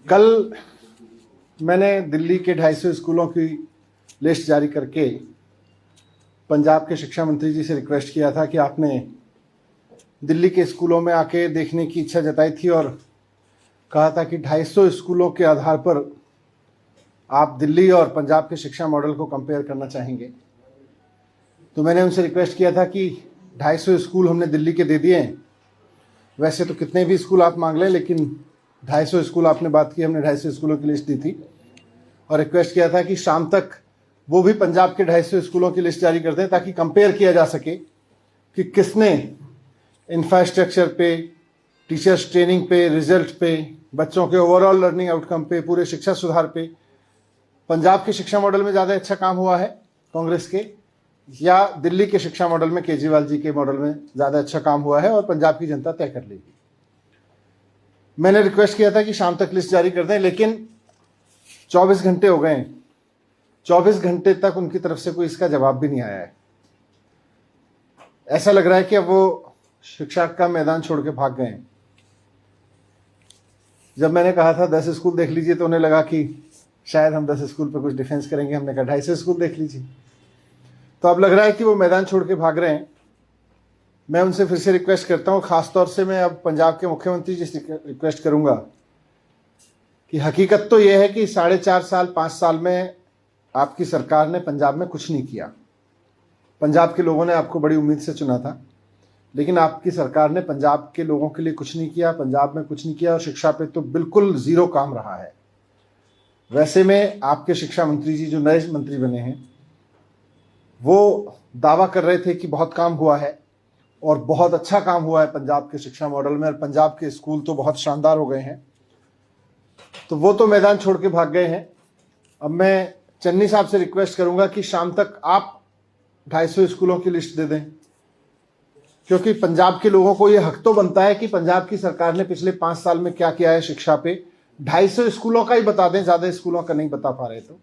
कल मैंने दिल्ली के 250 स्कूलों की लिस्ट जारी करके पंजाब के शिक्षा मंत्री जी से रिक्वेस्ट किया था कि आपने दिल्ली के स्कूलों में आके देखने की इच्छा जताई थी और कहा था कि 250 स्कूलों के आधार पर आप दिल्ली और पंजाब के शिक्षा मॉडल को कंपेयर करना चाहेंगे। तो मैंने उनसे रिक्वेस्ट किया था कि 250 स्कूल हमने दिल्ली के दे दिए हैं। वैसे तो कितने भी स्कूल आप मांग लें, लेकिन 250 स्कूल आपने बात की, हमने 250 स्कूलों की लिस्ट दी थी और रिक्वेस्ट किया था कि शाम तक वो भी पंजाब के 250 स्कूलों की लिस्ट जारी कर दें ताकि कंपेयर किया जा सके कि किसने इंफ्रास्ट्रक्चर पे, टीचर्स ट्रेनिंग पे, रिजल्ट पे, बच्चों के ओवरऑल लर्निंग आउटकम पे, पूरे शिक्षा सुधार पे पंजाब के शिक्षा मॉडल में ज़्यादा अच्छा काम हुआ है कांग्रेस के, या दिल्ली के शिक्षा मॉडल में केजरीवाल जी के मॉडल में ज़्यादा अच्छा काम हुआ है, और पंजाब की जनता तय कर लेगी। मैंने रिक्वेस्ट किया था कि शाम तक लिस्ट जारी कर दें, लेकिन 24 घंटे हो गए हैं। 24 घंटे तक उनकी तरफ से कोई इसका जवाब भी नहीं आया है। ऐसा लग रहा है कि अब वो शिक्षा का मैदान छोड़ के भाग गए हैं। जब मैंने कहा था 10 स्कूल देख लीजिए तो उन्हें लगा कि शायद हम 10 स्कूल पर कुछ डिफेंस करेंगे। हमने कहा 250 स्कूल देख लीजिए। तो अब लग रहा है कि वो मैदान छोड़ के भाग रहे हैं। मैं उनसे फिर से रिक्वेस्ट करता हूँ, खासतौर से मैं अब पंजाब के मुख्यमंत्री जी से रिक्वेस्ट करूंगा कि हकीकत तो यह है कि 4.5 साल 5 साल में आपकी सरकार ने पंजाब में कुछ नहीं किया। पंजाब के लोगों ने आपको बड़ी उम्मीद से चुना था, लेकिन आपकी सरकार ने पंजाब के लोगों के लिए कुछ नहीं किया, पंजाब में कुछ नहीं किया, और शिक्षा पे तो बिल्कुल जीरो काम रहा है। वैसे में आपके शिक्षा मंत्री जी जो नए मंत्री बने हैं वो दावा कर रहे थे कि बहुत काम हुआ है और बहुत अच्छा काम हुआ है पंजाब के शिक्षा मॉडल में, और पंजाब के स्कूल तो बहुत शानदार हो गए हैं। तो वो तो मैदान छोड़ के भाग गए हैं। अब मैं चन्नी साहब से रिक्वेस्ट करूंगा कि शाम तक आप 250 स्कूलों की लिस्ट दे दें, क्योंकि पंजाब के लोगों को ये हक तो बनता है कि पंजाब की सरकार ने पिछले 5 साल में क्या किया है शिक्षा पे। 250 स्कूलों का ही बता दें, ज्यादा स्कूलों का नहीं बता पा रहे तो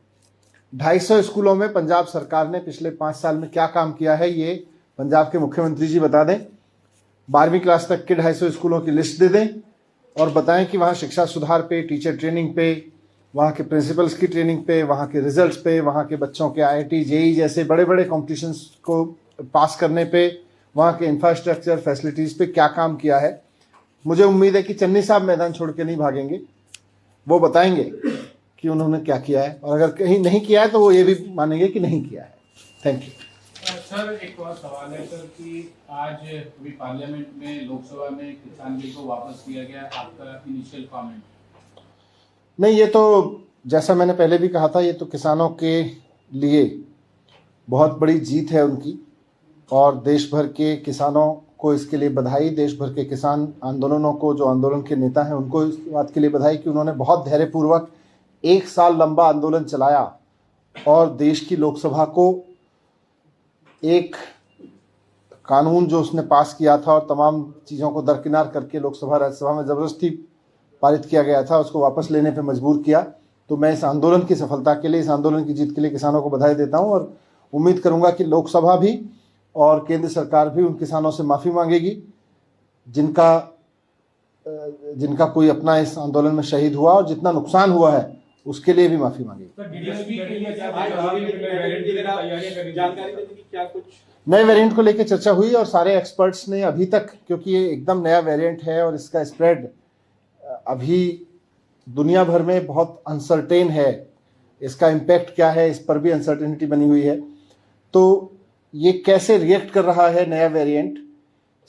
250 स्कूलों में पंजाब सरकार ने पिछले 5 साल में क्या काम किया है ये पंजाब के मुख्यमंत्री जी बता दें। 12वीं क्लास तक के 250 स्कूलों की लिस्ट दे दें और बताएं कि वहाँ शिक्षा सुधार पे, टीचर ट्रेनिंग पे, वहाँ के प्रिंसिपल्स की ट्रेनिंग पे, वहाँ के रिजल्ट्स पे, वहाँ के बच्चों के IIT JEE जैसे बड़े बड़े कॉम्पिटिशन्स को पास करने पे, वहाँ के इंफ्रास्ट्रक्चर फैसिलिटीज़ पे क्या काम किया है। मुझे उम्मीद है कि चन्नी साहब मैदान छोड़ के नहीं भागेंगे। वो बताएंगे कि उन्होंने क्या किया है, और अगर कहीं नहीं किया है तो वो ये भी मानेंगे कि नहीं किया है। Thank you. सर, एक और सवाल है सर कि आज अभी पार्लियामेंट में, लोकसभा में किसान बिल को वापस लिया गया, आपका इनिशियल कमेंट? नहीं, ये तो जैसा मैंने पहले भी कहा था, ये तो किसानों के लिए बहुत बड़ी जीत है उनकी, और देश भर के किसानों को इसके लिए बधाई। देश भर के किसान आंदोलनों को, जो आंदोलन के नेता हैं, उनको इस बात के लिए बधाई कि उन्होंने बहुत धैर्यपूर्वक 1 साल लंबा आंदोलन चलाया और देश की लोकसभा को एक कानून जो उसने पास किया था और तमाम चीज़ों को दरकिनार करके लोकसभा राज्यसभा में ज़बरदस्ती पारित किया गया था, उसको वापस लेने पे मजबूर किया। तो मैं इस आंदोलन की सफलता के लिए, इस आंदोलन की जीत के लिए किसानों को बधाई देता हूं, और उम्मीद करूंगा कि लोकसभा भी और केंद्र सरकार भी उन किसानों से माफ़ी मांगेगी जिनका कोई अपना इस आंदोलन में शहीद हुआ, और जितना नुकसान हुआ है उसके लिए भी माफ़ी मांगेगी। नए वेरिएंट को लेकर चर्चा हुई और सारे एक्सपर्ट्स ने अभी तक, क्योंकि ये एकदम नया वेरिएंट है और इसका स्प्रेड अभी दुनिया भर में बहुत अनसर्टेन है, इसका इम्पैक्ट क्या है इस पर भी अनसर्टेनिटी बनी हुई है। तो ये कैसे रिएक्ट कर रहा है नया वेरिएंट,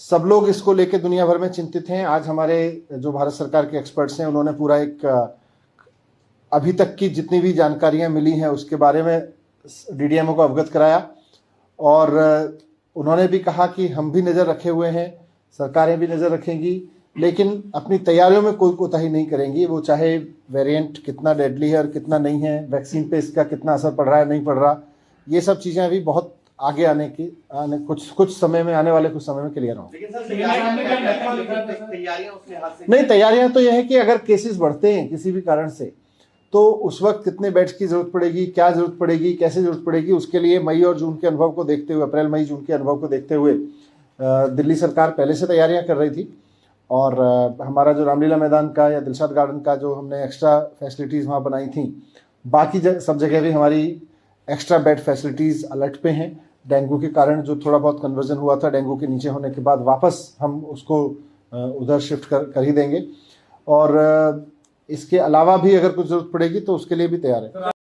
सब लोग इसको लेकर दुनिया भर में चिंतित हैं। आज हमारे जो भारत सरकार के एक्सपर्ट्स हैं उन्होंने पूरा एक अभी तक की जितनी भी जानकारियां मिली हैं उसके बारे में DDMO को अवगत कराया, और उन्होंने भी कहा कि हम भी नज़र रखे हुए हैं, सरकारें भी नज़र रखेंगी, लेकिन अपनी तैयारियों में कोई कोताही नहीं करेंगी। वो चाहे वेरिएंट कितना डेडली है और कितना नहीं है, वैक्सीन पे इसका कितना असर पड़ रहा है नहीं पड़ रहा, ये सब चीज़ें अभी बहुत आगे कुछ समय में, आने वाले कुछ समय में क्लियर होंगी। नहीं, तैयारियां तो यह है कि अगर केसेस बढ़ते हैं किसी भी कारण से तो उस वक्त कितने बेड्स की जरूरत पड़ेगी, क्या जरूरत पड़ेगी, कैसे जरूरत पड़ेगी, उसके लिए मई और जून के अनुभव को देखते हुए, अप्रैल मई जून के अनुभव को देखते हुए दिल्ली सरकार पहले से तैयारियां कर रही थी, और हमारा जो रामलीला मैदान का या दिलशाद गार्डन का जो हमने एक्स्ट्रा फैसिलिटीज़ वहाँ बनाई थी, बाकी सब जगह भी हमारी एक्स्ट्रा बेड फैसिलिटीज़ अलर्ट पे हैं। डेंगू के कारण जो थोड़ा बहुत कन्वर्जन हुआ था, डेंगू के नीचे होने के बाद वापस हम उसको उधर शिफ्ट कर ही देंगे। और इसके अलावा भी अगर कुछ ज़रूरत पड़ेगी तो उसके लिए भी तैयार है।